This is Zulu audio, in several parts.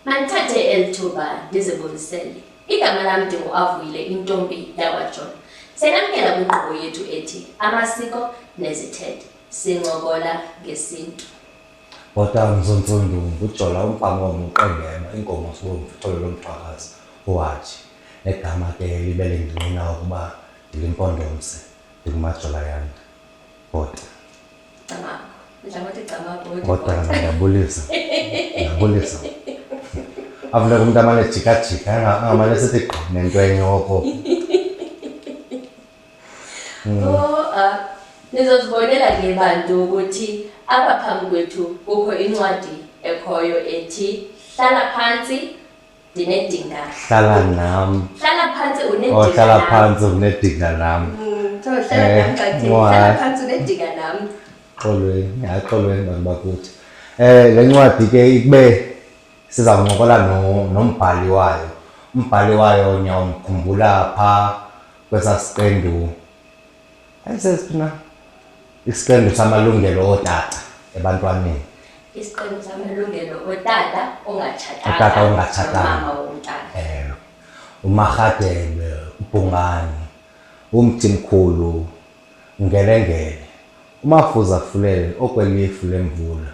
Manthathe elithuba ndizibulisele. Igama lam ndinguAvuyile intombi yakwaJohn. Senamkela kwinkqubo yethu ethi amasiko nezithethe. Sincokola ngesintu. Kodwa ngizonsundu nguJola umphamomo uqengema inkomo sobomvu uthole lomthwakazi owathi negama ke libele ngingqina ukuba ndilimpondomse ndikumajola yami. Kodwa kodwa ngiyabulisa ngiyabulisa avule umuntu amane jika angamane sithi nento enyoko. Nizozibonela ke bantu ukuthi apha phambi kwethu kukho incwadi ekhoyo ethi hlala phansi ndinedinga. Hlala nam. Hlala phansi unedinga. Oh, hlala phansi unedinga nam. Hlala phansi unedinga nam. Ngiyaqolweni bantu bakuthi. Le ncwadi ke ikube siza kuncokola nombhali wayo. Umbhali wayo ngiyamkhumbula pha kwesasiqendu. Ayisesina isiqendu samalungelo otata ebantwaneni. Isiqendu samalungelo otata ongatshadanga. Otata ongatshadanga. Mama womntana. Umarhadebe, uBhungane, uMthimkhulu, Ngelengele, uMafuza Fulele okwelifu lemvula,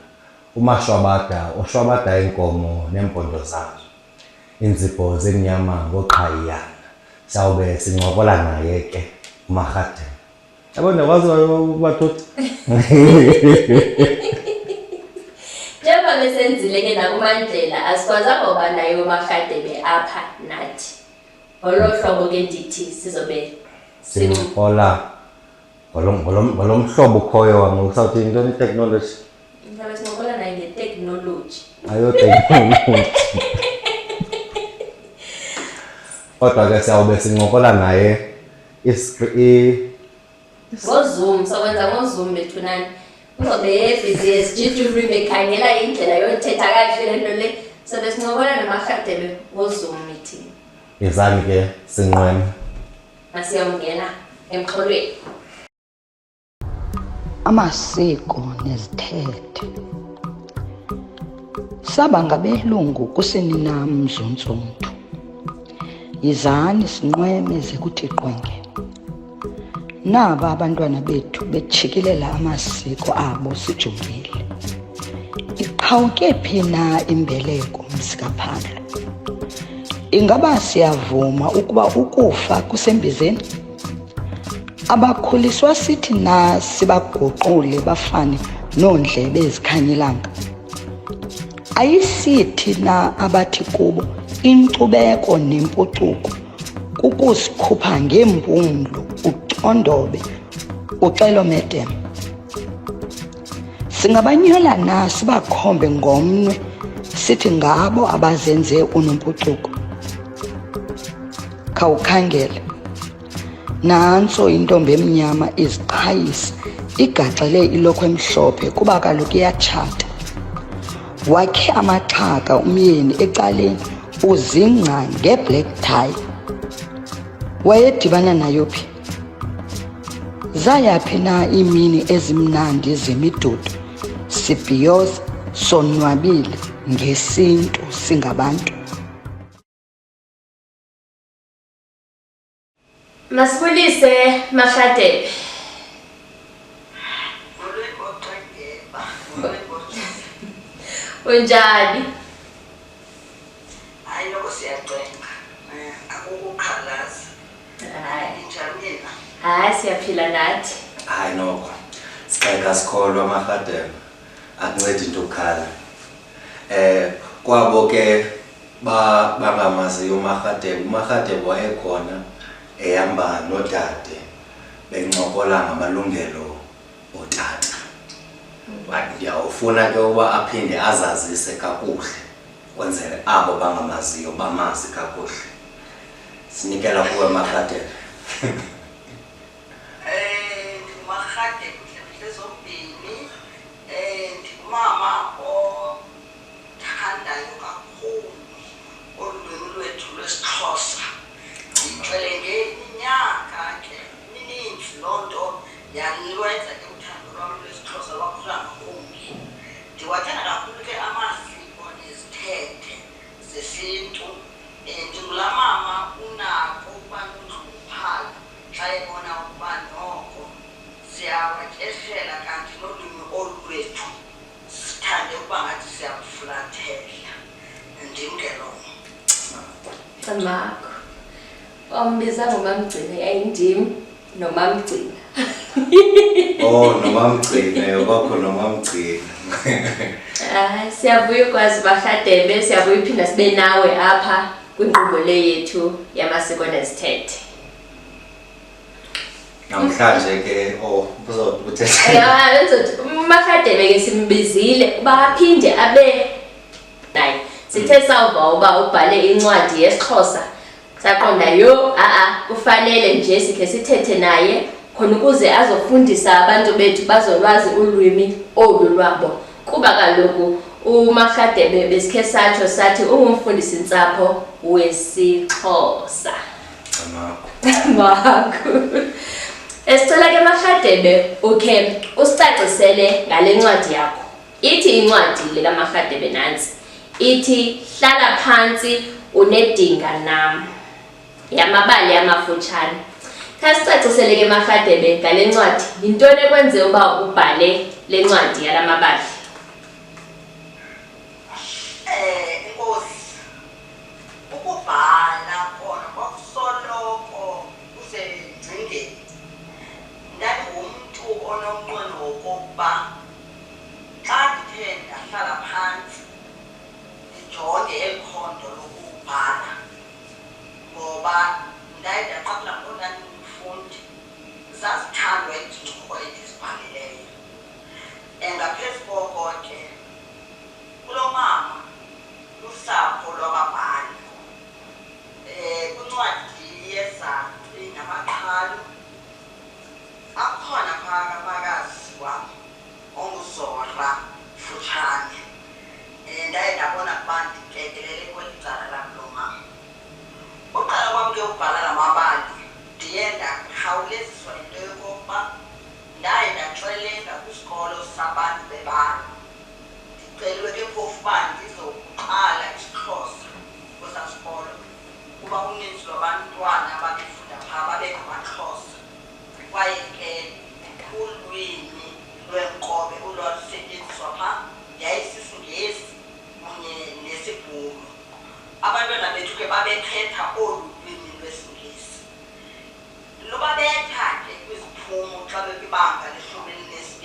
uMashwabada oshwabada inkomo nempondo zazo, inzipho zemnyama ngoqhayiyana. Sawube sincokola naye ke uMarhadebe. Yabona wazi bathothi. Njengoba besenzile ke nakuMandlela asikwazanga uba naye uMarhadebe apha nathi. Ngolo hlobo ke ndithi sizobe sincokola ngolomhlobo ukhoyo wangokusawuthi intoni technology. Mhlawumbe sincokola naye ngetechnology. Ayo technology. Kodwa ke siyawube sincokola naye ngoZoom sokwenza ngoZoom bethunani. Uzobe busy esijijuri bekhangela indlela yothetha kahle lento le. Sobe sincokola noMarhadebe ngoZoom meeting. Izani ke sinqweme. Masiyongena emxholweni. Amasiko nezithethe. Saba ngabelungu kusenina mzontsonto. Yizani sinqweme zekuthi qwenge. Naba abantwana bethu bejikilela amasiko abo sijongile. Iqhawuke phi na imbeleko msikaPhandla? Ingaba siyavuma ukuba ukufa kusembizeni? Abakhuliswa sithi na sibaguqule bafane noondlebe ezikhanyilanga? Ayisithi na abathi kubo inkcubeko nempucuko kukusikhupha ngembumlo ucondobe uxelo medem? Singabanyola na sibakhombe ngomnwe sithi ngabo abazenze unompucuko? Khawukhangele, nantso intombi emnyama iziqhayisa igaxele ilokhwe emhlophe kuba kaloku iyatshata. Wakhe amaxhaka umyeni ecaleni uzingca ngeblack tie. Wayedibana nayo phi? Zayaphi na imini ezimnandi zemidudu sibhiyoza sonwabile ngesintu singabantu? Masibulise Marhadebe. Unjani? Hayi lokho siyacenga. Akukukhalaza. Hayi. Njani na? Hayi siyaphila nathi. Hayi nokho. Sixeka sikholwa Marhadebe. Akuncedi into ukukhala. Kwabo ke bangamaziyo uMarhadebe. uMarhadebe wayekhona ehamba nodade bencokola ngamalungelo otata. Ndiyawufuna ke uba aphinde azazise kakuhle kwenzele abo bangamaziyo bamazi kakuhle. Sinikela kuwe Marhadebe. Marhadebe kuhle zombini. Ndimama othandayo kakhulu olwimi lwethu lwesiXhosa. Ngicele ngeminyaka ke mininzi loo nto yanilwenza ke uthando lwam lwesiXhosa lwakhula ngakumbi. Ndiwathanda kakhulu ke amasiko nezithethe ndiyawatyeshela kanti nolwimi olwethu sithande ukuba ngathi siyakufulathela. Ndim ke lowo. Makho. Wambiza ngomamgcina yayindim nomamgcina. Oh, nomamgcina, kwakho nomamgcina. Siyavuya ukwazi Makgadebe, siyavuya uphinda sibe nawe apha kwinkqubo le yethu yamasiko nezithethe. Namhlanje ke uzothetha. Makgadebe ke simbizile uba aphinde abe naye. Sithe sawuva uba ubhale incwadi yesiXhosa. Saqonda kufanele nje sikhe sithethe naye khona ukuze azofundisa abantu bethu bazolwazi ulwimi olu lwabo. Kuba kaloku uMakgadebe besikhe satsho sathi ungumfundisi ntsapho wesiXhosa. Makho. Esicela ke Makgadebe ukhe usicacisele ngale ncwadi yakho. Ithi incwadi le kaMakgadebe nansi. Ithi hlala phansi unedinga nam. Yamabali amafutshane. Khasicacisele ke Makgadebe ngale ncwadi. Yintoni ekwenze uba ubhale le ncwadi yala mabali? Inkosi, ukubhala khona kwakusoloko kusengcingeni. Ndangumntu onomnqweno wokokuba xa ndithe ndahlala phantsi ndijonge eli khondo lokubhala, ngoba ndaye ndaqaphela ngoku ndandingumfundi zazithandwa izincoko endizibhalileyo. Ngaphezu koko ke kulo mama lusapho lwababhali. Kwincwadi yeZaci namaXhalo akhona phakazi wam onguZora Futshane. Ndaye ndabona ukuba ndikekelele kweli cala lam lo mama. Uqala kwam ke ukubhala la mabali ndiye ndakhawuleziswa yinto yokokuba ndaye ndaxelenga kwisikolo sabantu bebala. Ndicelwe ke phofu uba ndizokuqala isiXhosa kwesaa sikolo kuba uninzi lwabantwana ababefunda phaa babengamaXhosa, kwaye ke ulwimi lweenkobe olwalusetyenziswa phaa yayisisiNgesi kunye nesiBhulu. Abantwana bethu ke babekhetha olu lwimi lwesiNgesi. Lubabetha ke kwiziphumo xa bekwibanga le-12.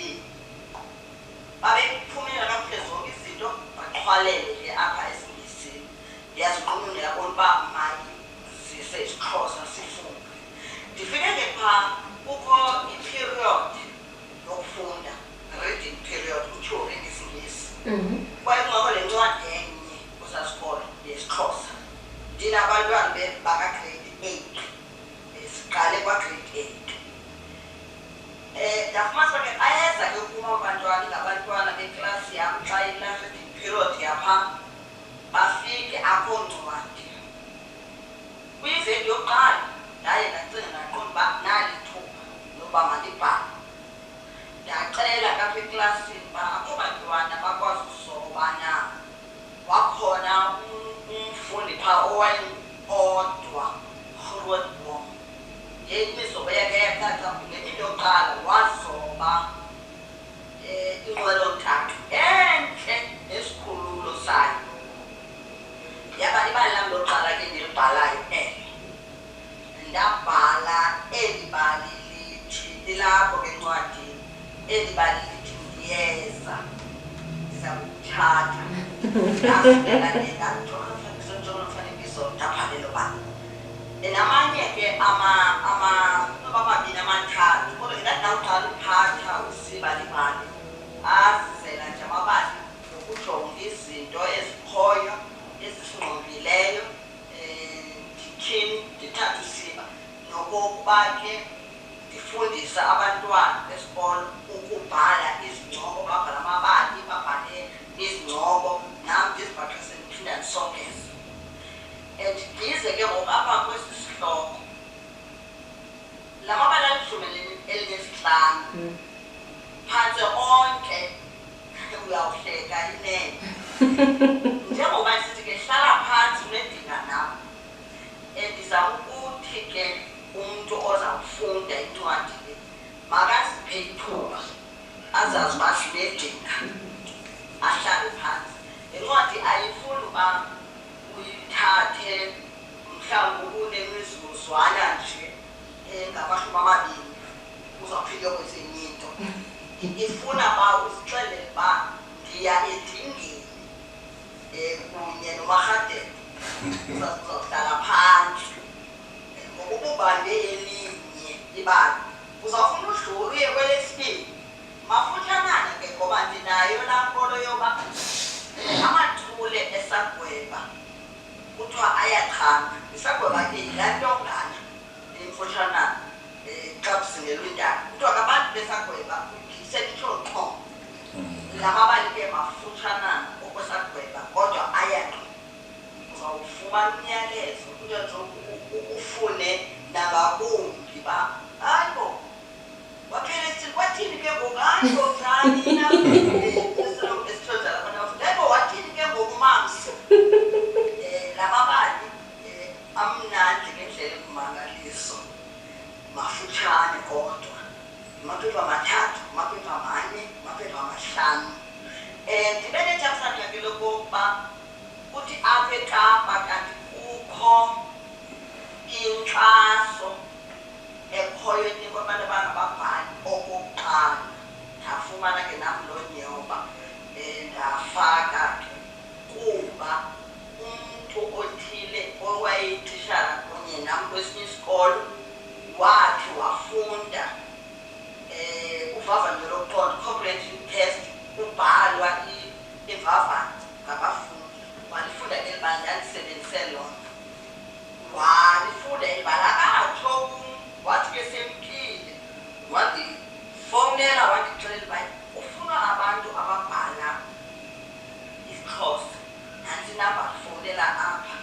Babephumela kakuhle zonke izinto baxhwalele ke apha esiNgesini. Ndiyaziqonda ndiyabona uba mayizise isiXhosa sifunde. Ndifike ke phaa kukho i-period yokufunda, reading period utsho ngesiNgesi. Kwaye kungakho le ncwadi enye kwesaa sikolo yesiXhosa. Ndinabantwana bakagrade 8. Siqale kwagrade 8. Ndafumanisa ke ayeza ke kum abantwana ngabantwana beklasi yam xa i-reading period yapha bafike apho ncwadi. Kwiveki yokuqala ndaye ndacinga ndaqonda uba nalithuba lokuba mandibhale. Ndacela kapha eklasini uba akho bantwana bakwazi uzoba na. Wakhona umfundi phaa owayodwa uRoodboom. Imizobo yakhe yacaca ngemini yokuqala wazoba inqwelontaka entle nesikhululo sayo. Yaba libali lam lokuqala ke ndilibhalayo elo. Ndabhala eli bali lithi lilapho ke encwadini. Eli bali lithi ndiyeza ndiza kukuthatha. Ndafika ndandijonga umfanekiso ndabhalelo bali. Namanye ke amabini amathathu kodwa ndandawuqala uphatha usiba libali azizela nje amabali nokujonga izinto ezikhoyo ezisingqongileyo. Ndithini ndithatha usiba nokokuba ke ndifundisa abantwana besikolo ukubhala izincoko. Babhala amabali, babhale izincoko, nam ndizibhaqise ndiphinda ndisongeze. Ndize ke ngoku apha kwesi sihloko la mabali ali-15 phantse onke uyawuhleka inene. Njengoba sithi ke hlala phantsi unedinga nam. Ndiza ukuthi ke umntu ozawufunda incwadi le makasiphe amuphe ithuba azazi uba sinedinga ahlale phansi. Incwadi ayifuni uba uyithathe mhlawumbi kunemizuzwana nje engamashumi amabini uzawufike kwezinye into. Ifuna uba uzixelele uba ndiya edingeni kunye noMarhadebe uzawuhlala phantsi ngokuba ubambe elinye ibali uzawufuna udlula uye kwelesibini mafutshanyana ke ngoba ndinayo laa nkolo yoba amathule esagweba kuthiwa ayachanga. Isagweba ke yilaa ntongana emfutshanyana xa kuzingelwa intaka kuthiwa ngabantu besagweba senditsho qho la mabali ke mafutshanyana okwesagweba kodwa ayaqha. Uzawufumana umyalezo kuthiwa nje ufune nangakumbi uba hayi bo waphela kwathini ke ngoku hayi bo njani esithoza labantu abafundi hayi bo wathini ke ngoku mamsi. La mabali amnandi ngendlela engumangaliso mafutshane kodwa amaphepha amathathu amaphepha amane amaphepha amahlanu. Ndibe nethamsanqa ke lokokuba kuthi apha eKapa kanti kukho inkxaso ekhoyo enikwa abantu abangababhali okokuqala. Ndafumana ke nam loo nyoba ndafaka ke kuba umntu othile owayeyititshala kunye nam kwesinye isikolo wathi wafunda uvavanyo lokuqonda comprehension test ubhalwa ivavanyo ngabafundi walifunda ke libali ndalisebenzise lona walifunda elibala katsho wathi ke semkile wandifowunela wandixelela uba ufuna abantu ababhala isiXhosa nantsi inamba ndifowunela apha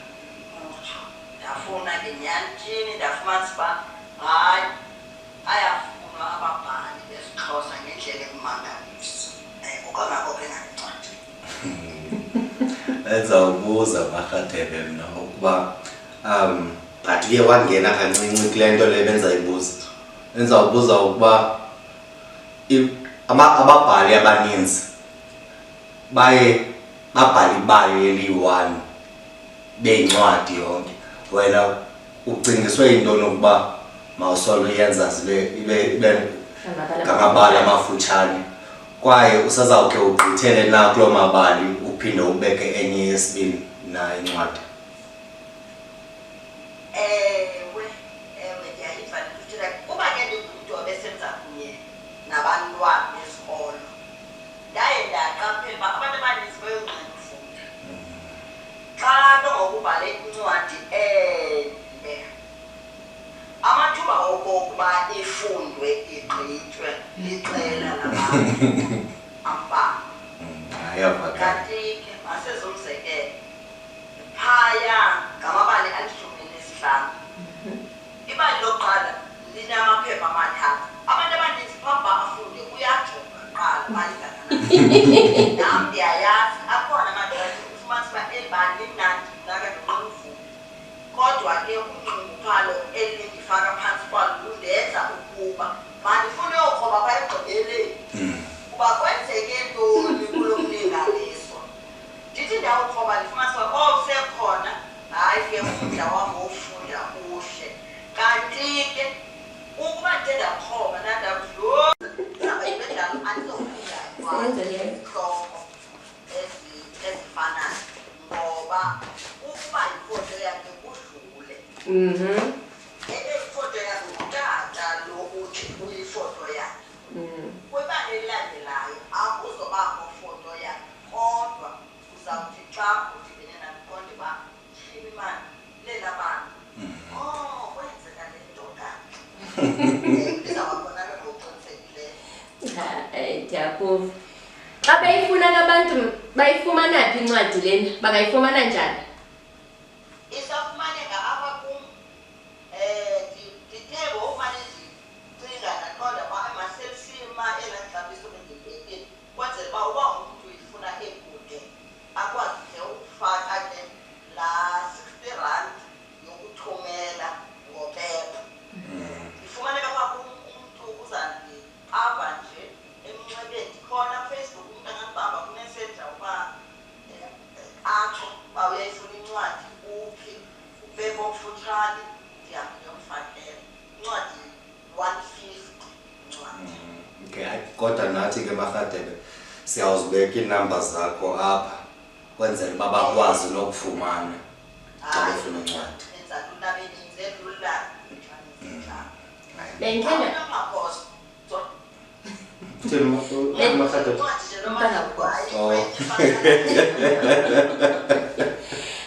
utsho ndafuna ke nyantshini ndafumanisa uba hayi ayafunwa ababhali besiXhosa ngendlela ekumangaliso okangako ke nandincwadi. Enzawubuza Marhadebe mna ukuba but uye wangena kancinci kule nto le benzayibuza. Enzawubuza ukuba ababhali abaninzi baye babhale ibali eli-1 beyincwadi yonke. Wena ucingiswe yintoni ukuba mawusolo uyenza ibe ngamabali amafutshane kwaye usazawukhe ugqithele na kuloo mabali uphinde ubeke enye yesibini na incwadi? Ndiyayiva ndithetha kuba ke ndingumntu obesenza kunye nabantwana besikolo ndaye ndaqaphela uba abantu abaninzi bayonqena ufunda. Xa nongokubhale incwadi ende amathuba okokuba ifundwe igqitywe liqela labantu ambalwa. Kanti ke masezomzekelo phaya ngamabali ali-15 ibali lokuqala linamaphepha amathathu. Abantu abaninzi phambi uba afunde uyajonga kuqala balingakanani. Nam ndiyayazi akhona amaxesha ufumanisa uba eli bali limnandi naka ndinqena ufunda kodwa ke unxunguphalo elindifaka phantsi kwalo lundenza ukuba mandifune uyokroba phaa ekugqibeleni uba kwenzeke ntoni kulo mlinganiso. Ndithi ndiyawukroba ndifumanisa uba usekhona hayi ke umdla wam wofunda kuhle. Kanti ke ukuba ndithe ndakroba nandawuthi yho ibendalo andizofunda izihloko ezifanayo ngoba ukuba ifoto yakhe kudlule ifoto yakhe ngutata lo uthi uyifoto yakhe kwibali elilandelayo akuzobakho foto yakhe kodwa uzawuthi xa udibene naliqonde uba tyhini mani lela bani kwenzeka le nto kanti ndizawabona ke ngokuqinisekileyo. Ndiyakuva. Xa beyifuna abantu bayifumana phi incwadi lena? Bangayifumana njani? Isafumaneka apha kum. Ndithe ngokufane ndicinga ndaqonda uba emaselisima elaa xabiso bendilibekile kwenzela uba uba umntu uyifuna ekude akwazi ke ukufaka ke laa R60 yokuthumela ngopepha. Ifumaneka apha kum umntu uzandiqamba Okay, kodwa nathi ke Magadebe siyawuzibeka inamba zakho apha kwenzela babakwazi nokufumana xa befuna incwadi. Enza lula beninze lula. Bengikhe Uthini Magadebe?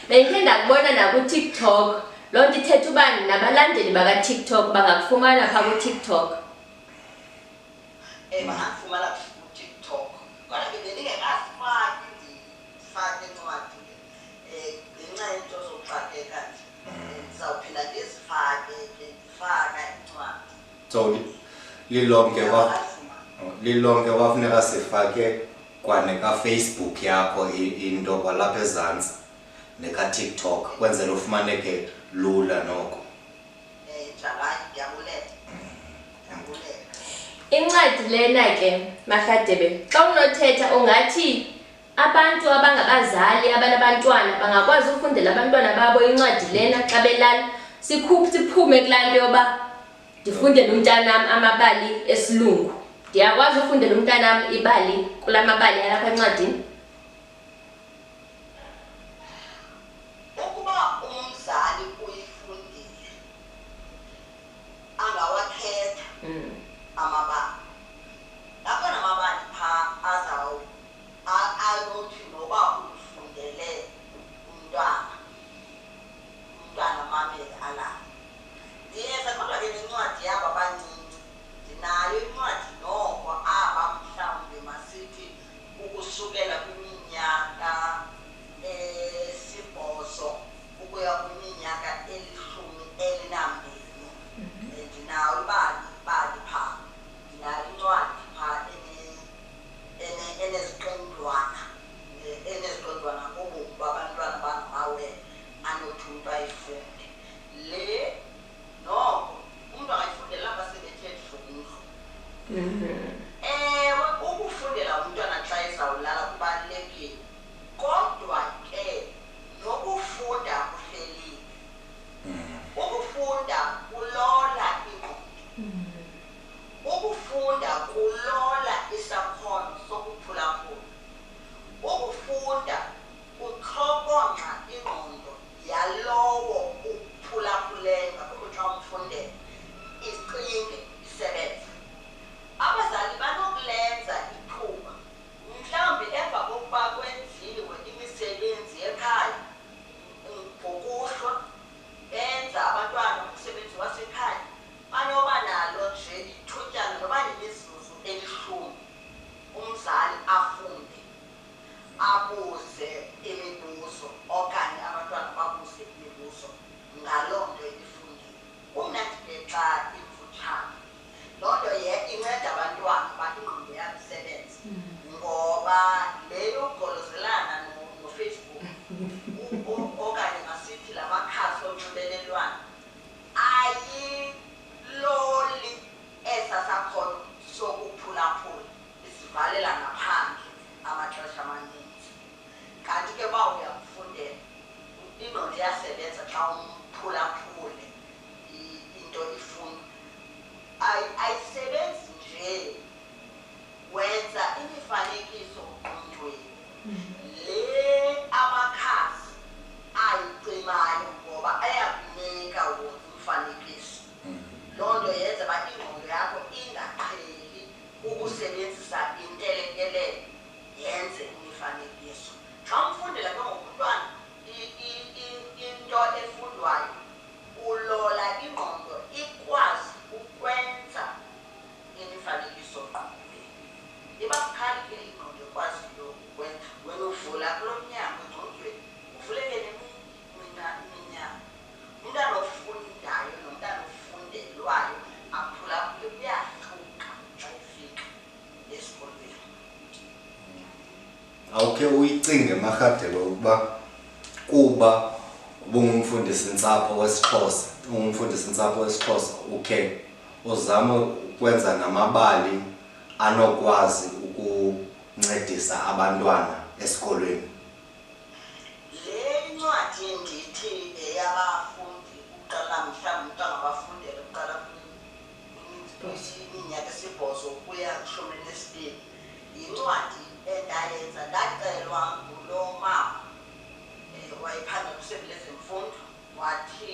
Bengikhe ndakubona naku-TikTok. Loo nto ithetha uba nabalandeli baka-TikTok bangakufumana phaa ku-TikTok. Bangakufumana ku-TikTok. Kodwa bendingekafaki ndifake incwadi ngenxa yento zokuxakeka nje. Ndizawuphinda ndizifake ndifaka incwadi. So lilonke kwafuneka sifake kwaneka-Facebook yakho into kwalapha ezantsi neka-TikTok kwenzela ufumaneke lula noko. Njalo ndiyabulela. Incwadi lena ke Magadebe xa unothetha ungathi abantu abangabazali abanabantwana bangakwazi ukufundela abantwana babo incwadi lena xa belala siphume kulaa nto yoba ndifundele umntanam amabali esilungu. Ndiyakwazi ufundela umntanam ibali kula mabali alapha encwadini. Ukuba umzali uyifundile angawakhetha amabali. Lapho namabali phaa azothi noba ufundele umntwana mamele alala. Ndiyeza kodwa ke nencwadi yabo abancinci ndinayo incwadi noko aba mhlawumbi masithi ukusukela kwiminyaka 8 ukuya kwiminyaka 12. Ndinawo ibali phaa. Ndinayo incwadi phaa eneziqendwana ngobomi babantwana bangamawele anothi umntu ayifunde. Le noko umntu angayifundela apha sebethetha indlu. Ewe, ukufundela umntwana xa ezawulala kubalulekile, kodwa ke nokufunda kuhlelile. Ukufunda kulola ingqondo. Ukufunda kulola isakhono sokuphulaphula. Ukufunda kuxhokonxa ingqondo yalowo uphulaphuleyo ngaphambi xa umfundela icinge isebenze. Abazali banokulenza ithuba mhlawumbi emva kokuba kwenziwe imisebenzi ekhaya ngokuhlwa benza abantwana umsebenzi wasekhaya banoba nalo nje ithutyana noba yimizuzu 10 umzali afunde abuze imibuzo okanye abantwana babuze imibuzo ngaloo nto ifundile. Umnandi ke xa imfutshane. Loo nto inceda abantwana uba ingqondo yabo isebenze. Ngoba leyo ugolozelana noFacebook okanye masithi la makhasi onxibelelwano ayiloli esaa sakhono sokuphulaphula, isivalela ngaphandle amaxesha amaninzi. Kanti ke uba uyakufundela ingqondo iyasebenza xa umphulaphule into ifunda. Ayisebenzi nje wenza imifanekiso engqondweni le amakhasi ayiqimayo ngoba ayakunika wonke umfanekiso. Loo nto yenza uba ingqondo yakho ingaqheli ukusebenzisa intelekelelo yenze imifanekiso. Xa umfundela ke ngomntwana into efundwayo ulola ingqondo ikwazi ukwenza imifanekiso ngqondweni. Iba bukhali ke ingqondo ekwaziyo ukwenza. Wena uvula kulo mnyango engqondweni uvuleke iminyaka. Umntana ofundayo nomntana ofundelwayo aphulaphule kuyahluka xa efika esikolweni. Awukhe uyicinge Magadebe ukuba kuba ubungumfundisintsapho wesiXhosa ukhe uzame ukwenza namabali anokwazi ukuncedisa abantwana esikolweni. Le incwadi ndithi eyabafundi uqala mhlawumbi umntwana abafundela uqala kwiminyaka 8 ukuya ishumi nesibili yincwadi endayenza ndacelwa ngulo mama wayephanda kusebenzisa ezemfundo wathi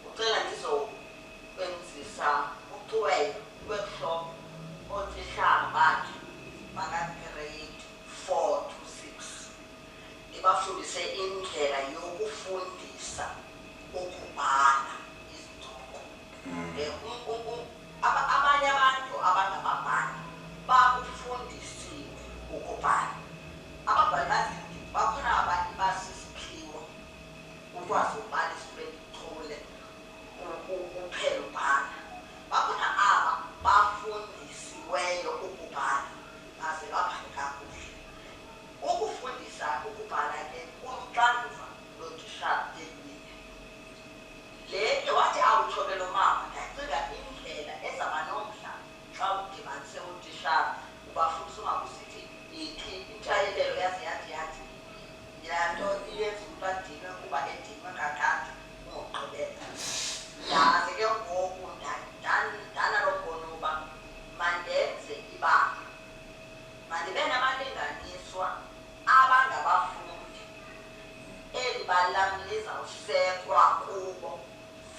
ucela ngizokwenzisa ucwelo workshop othisha bakhe baka-grade 4 to 6 ngibafundise indlela yokufundisa ukubhala izincoko. Abanye abantu abangababhali bakufundisiwe ukubhala. Ababhali bakhona abantu basisiphiwo ukwazi ukubhala isibeni chule uphela ubhala. Bakhona aba bafundisiweyo ukubhala baze babhale kakuhle. Ukufundisa ukubhala ke kuluxanduva lothishala elinye. Le wathi awuthobela mama ndacinga indlela ezaba nomdla xa udibanise uthishala ubafundisa ungakusithi ithi intshayelelo yaze yathi yanto iyenza umuntu adinwe kuba edinwe kakade ungogqibela. Ndaze ke ngoku ndanalo mbono uba mandenze ibanga mandibe nabalinganiswa abangabafundi eli bali lizawusekwa kubo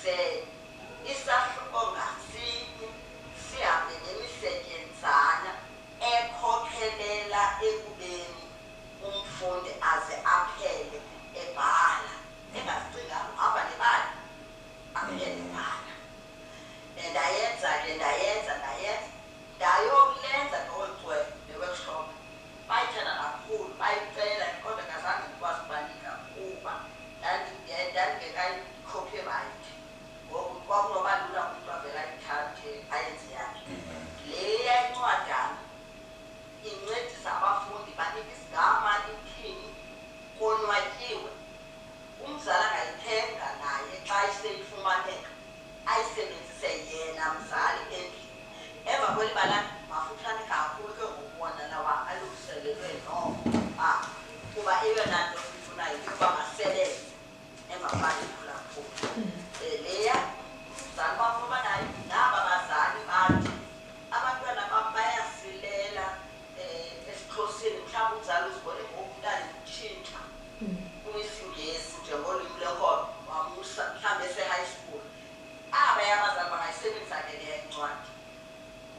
ze isahluko ngasinye sihambe nemisetyenzana ekhokhelela ekubeni umfundi aze aphele ebhala engazicinganga uhamba nebali aphele ebhala. Ndayenza ndayokulenza nolcwelo le-workshop bayithanda kakhulu bayicela kodwa ngazange ndikwazi ukubanika kuba ndandingekayi-copyright ngoku kwakunoba lula umuntu avela ayithathe ayenze yakhe. Le yayincwadana incedisa abafundi banika isigama iphini konwatyiwe umzali angayithenga naye xa iseyifumaneka ayisebenzise yena mzali endlini. Emva kweli bala mafutshane kakhulu ke ngokubona lawa alungiselelwe kuba eyona nto sifunayo ukuba masebenze emva kwalikhula kakhulu. Leya umzali bafuba nayo naba bazali bathi abantwana bayasilela esiXhoseni mhlawumbi umzali uzibone ngoku umntana utshintsha kwisingesi njengolwimi lenkobe wamusa mhlawumbi ese-high school. Abanye abazali bangayisebenzisa ke leya incwadi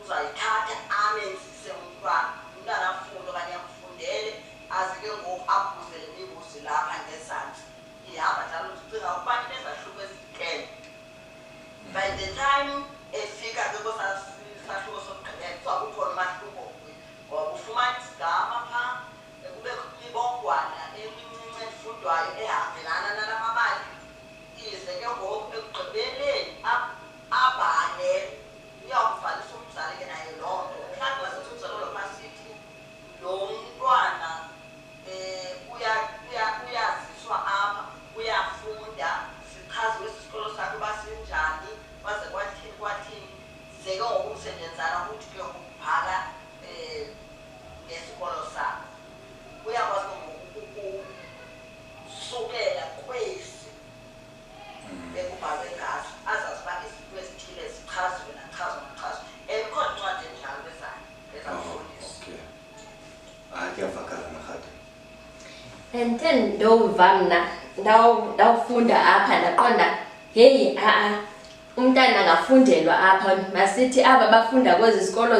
uzayithatha amenzise umntwana afunde okanye akufundele aze ke ngoku abuze le mibuzo lapha ngezantsi ihamba njalo ucinga ukuba inezahluko ezitheni. By the time efika ke kwesahluko sokugqibela kwakukhona umahluko ngoba ufumana isigama phaa kubekho imibongwana emincinci efundwayo ehambelana nala mabali ize ke ngoku ekugqibeleni abhale uyawubhalisa umzali ke naye loo nto. Mhlawumbi masithi umzali lo masithi lo mntwana uyaziswa apha uyafunda sichaziwe isikolo sakhe uba sinjani baze kwathini ze ke ngoku umsebenzana ukuthi ke ukubhala ngesikolo sakhe uyakwazi ukusukela kwesi ekubhalwe ngazo azazi uba izinto ezithile zichaziwe nachazwa ekhona incwadi enjalo ezakufundisa. Kuyavakala nakhade. And then ndova mna ndawufunda apha ndaqonda heyi umntana angafundelwa apha masithi aba bafunda kwezi zikolo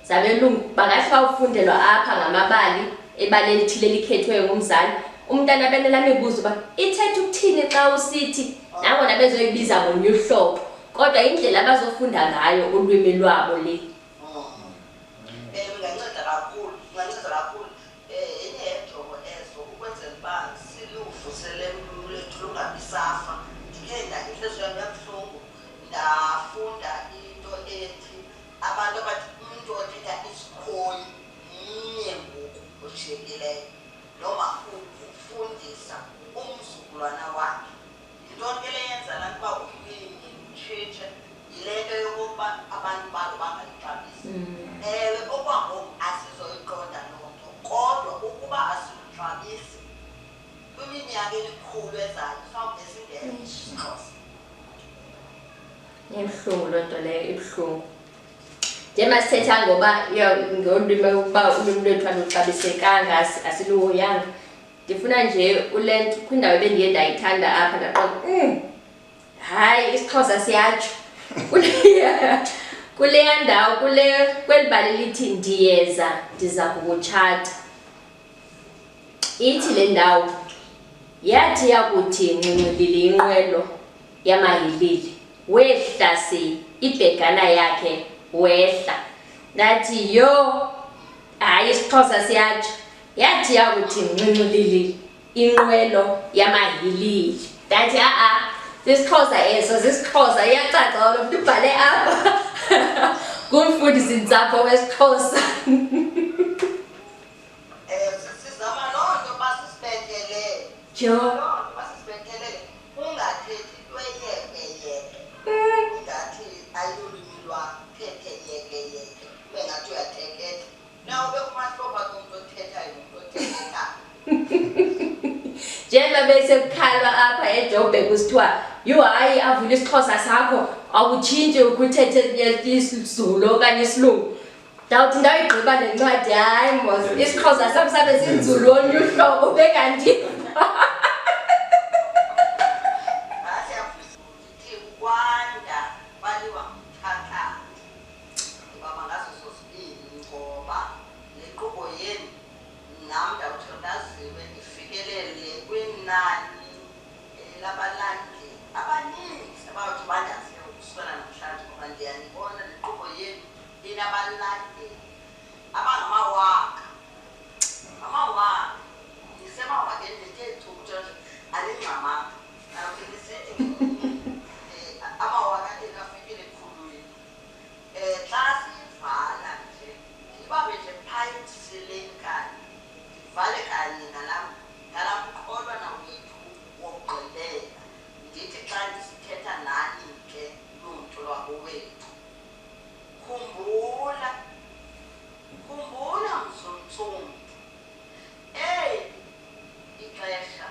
zabelungu bangathi bawufundelwa apha ngamabali ebali elithile likhethweyo ngumzali. Umntana abenela mibuzo uba ithetha ukuthini xa usithi nangona bezoyibiza ngolunye uhlobo kodwa indlela abazofunda ngayo ulwimi lwabo le. Kunganceda kakhulu enye yenjongo ezo ukwenzela uba siluvusele ulwimi lwethu lungabisafa. Ndikhe inhliziyo yam yabuhlungu ndafunda into ethi abantu abathi umntu othetha isikhoyi mnye ngoku ojiyekileyo noma ufundisa umzukulwana wakhe. Yintoni ke le yenza laa nto uba ulwimi lutshintshe? Yile nto yokokuba abantu balo bangalixabisi. Ewe okwangoku asizoyiqonda loo nto kodwa ukuba asiluxabisi kwiminyaka elikhulu ezayo mhlawumbi singene isiXhosa. Ibuhlungu loo nto leyo ibuhlungu. njengoba sithetha ngoba ngolwimi ukuba ulwimi lwethu aluxabisekanga asiluhoyanga. Ndifuna nje ulento kwindawo ebendiye ndayithanda apha ndaqonda hayi isiXhosa siyatsho kuleya ndawo kweli bali lithi ndiyeza ndiza kukutshata. Ithi le ndawo yathi yakuthi ncinci inqwelo yamahilili wehla ibhegana yakhe wehla. Ndathi yo hayi isiXhosa siyatsho. Yathi yakuthi ncinci inqwelo yamahilili. Ndathi sisiXhosa eso sisiXhosa iyacaca lo mntu ubhale apha kumfundisi ntsapho wesiXhosa. Sizama loo nto basisibethele. Jo. Loo nto basisibethele ungathethi lweyekeyeke. Ngathi ayolwimi lwaphethe yekeyeke. Ube ngathi uyatheketha. Nawe bekumahlobo kumntu othethayo nomntu othethekayo. Njengoba besekukhalwa apha eJoburg kusithiwa hayi avule isiXhosa sakho akutshintshi ukuthethe isiZulu okanye isilungu. Ndawuthi ndayigqiba nencwadi hayi mos isiXhosa sam sabe sinzulu olunye uhlobo bekanti Kwanda baliwa mthatha baba ngaso sosibini ngoba le nkqubo yenu nam ndawuthi ndaziwe ifikelele kwinani labalandeli abaninzi abawuthi bandaziwe ukusukela namhlanje ngoba ndiyanibona le nkqubo yenu inabalandeli abangamawaka ndisemawakeni ndithethukutsho alingxamanga ndisithi amawaka engafikile ekhulwini. Xa sivala nje ndibabe nje phaya ekuseleni kanye ndivale kanye ngalaa mqolwana wethu wokugqibela ndithi xa ndisithetha nani ke lumntu lwakowethu khumbula mzontsundu ixesha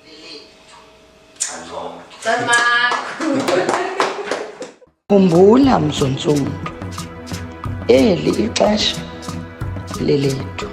lilethu. Khumbula mzontsundu eli ixesha lelethu.